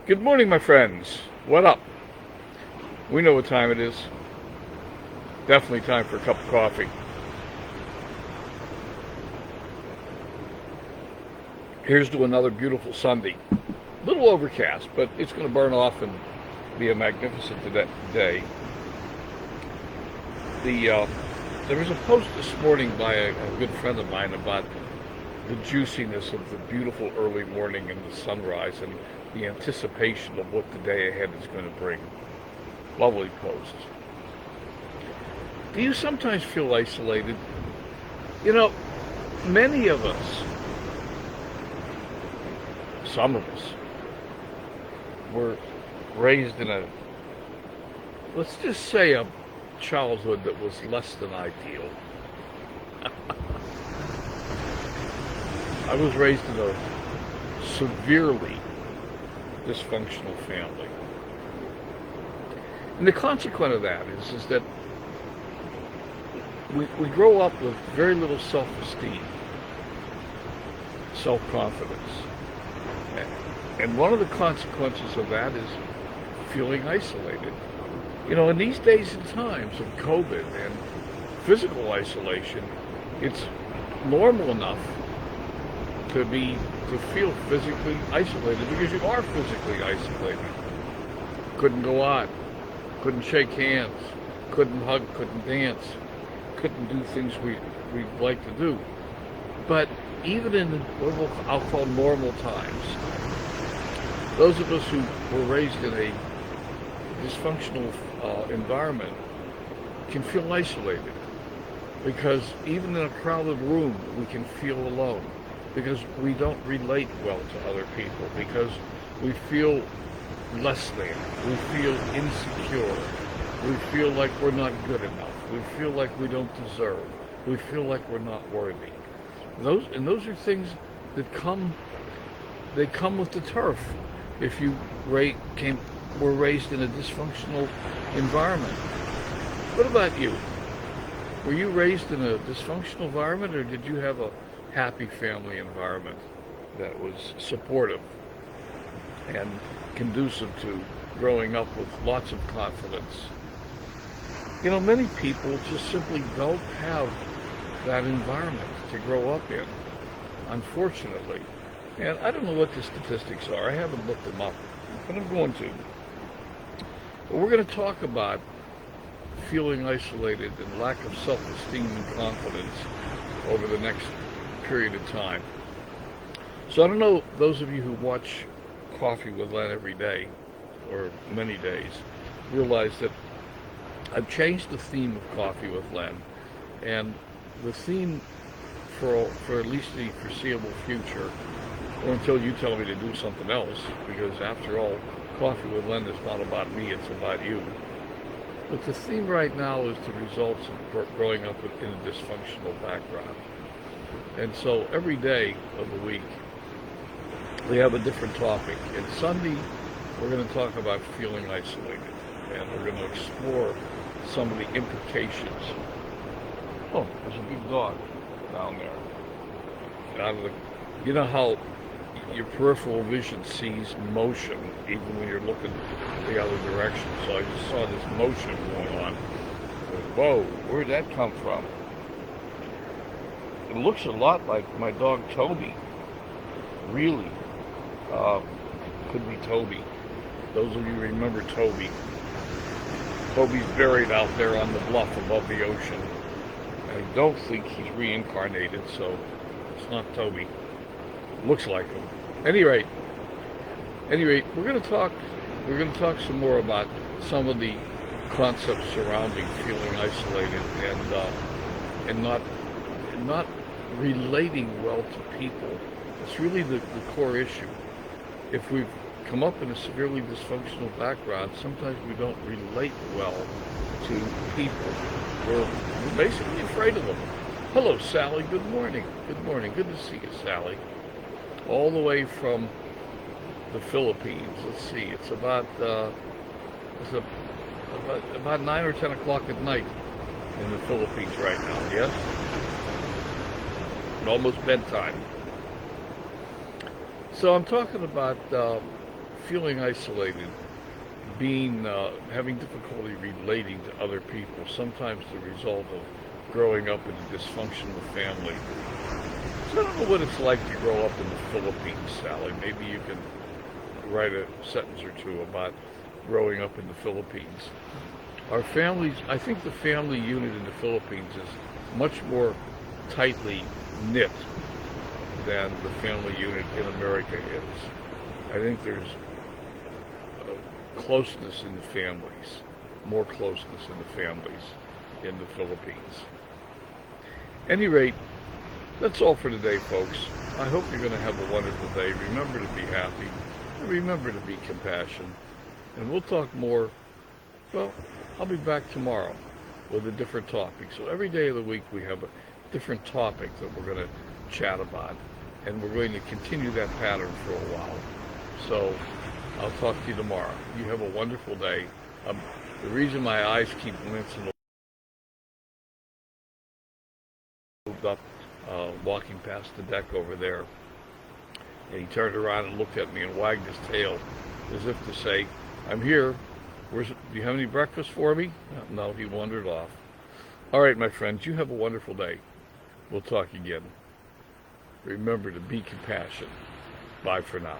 Good morning, my friends. What up? We know what time it is. Definitely time for a cup of coffee. Here's to another beautiful Sunday. A little overcast, but it's going to burn off and be a magnificent day. There was a post this morning by a good friend of mine about the juiciness of the beautiful early morning and the sunrise and the anticipation of what the day ahead is going to bring. Lovely post. Do you sometimes feel isolated? You know, many of us, some of us, were raised in let's just say a childhood that was less than ideal. I was raised in a severely dysfunctional family. And the consequence of that is that we grow up with very little self-esteem, self-confidence. And one of the consequences of that is feeling isolated. You know, in these days and times of COVID and physical isolation, it's normal enough to feel physically isolated because you are physically isolated. Couldn't go out, couldn't shake hands, couldn't hug, couldn't dance, couldn't do things we'd like to do. But even in what I'll call normal times, those of us who were raised in a dysfunctional environment can feel isolated because even in a crowded room we can feel alone because we don't relate well to other people, because we feel less than, we feel insecure, we feel like we're not good enough, we feel like we don't deserve, we feel like we're not worthy. Those are things that come with the turf. If you were raised in a dysfunctional environment. What about you? Were you raised in a dysfunctional environment, or did you have a happy family environment that was supportive and conducive to growing up with lots of confidence? You know, many people just simply don't have that environment to grow up in, unfortunately. And I don't know what the statistics are. I haven't looked them up, but I'm going to. But we're going to talk about feeling isolated and lack of self-esteem and confidence over the next period of time. So I don't know, those of you who watch Coffee with Len every day, or many days, realize that I've changed the theme of Coffee with Len, and the theme for at least the foreseeable future, or until you tell me to do something else, because after all, Coffee with Len is not about me, it's about you. But the theme right now is the results of growing up in a dysfunctional background. And so every day of the week, we have a different topic. And Sunday, we're going to talk about feeling isolated. And we're going to explore some of the implications. Oh, there's a big dog down there. You know how your peripheral vision sees motion even when you're looking the other direction. So I just saw this motion going on. Whoa, where'd that come from? It looks a lot like my dog Toby. Really. Could be Toby. Those of you remember Toby. Toby's buried out there on the bluff above the ocean. I don't think he's reincarnated, so it's not Toby. Looks like him. Any rate, we're going to talk some more about some of the concepts surrounding feeling isolated and not relating well to people. It's really the core issue. If we've come up in a severely dysfunctional background, sometimes we don't relate well to people. We're basically afraid of them. Hello, Sally. Good morning. Good morning. Good to see you, Sally. All the way from the Philippines. Let's see. It's about 9 or 10 o'clock at night in the Philippines right now. Yes. Almost bedtime. So I'm talking about feeling isolated, having difficulty relating to other people, sometimes the result of growing up in a dysfunctional family. So I don't know what it's like to grow up in the Philippines, Sally. Maybe you can write a sentence or two about growing up in the Philippines. Our families, I think the family unit in the Philippines is much more tightly knit than the family unit in America is. I think there's closeness in the families, more closeness in the families in the Philippines. Any rate, that's all for today, folks. I hope you're going to have a wonderful day. Remember to be happy, and remember to be compassionate. And we'll talk more. Well, I'll be back tomorrow with a different topic. So every day of the week we have a different topic that we're going to chat about. And we're going to continue that pattern for a while. So I'll talk to you tomorrow. You have a wonderful day. The reason my eyes keep glancing up, walking past the deck over there, and he turned around and looked at me and wagged his tail as if to say, I'm here. Do you have any breakfast for me? No, he wandered off. All right, my friends, you have a wonderful day. We'll talk again. Remember to be compassionate. Bye for now.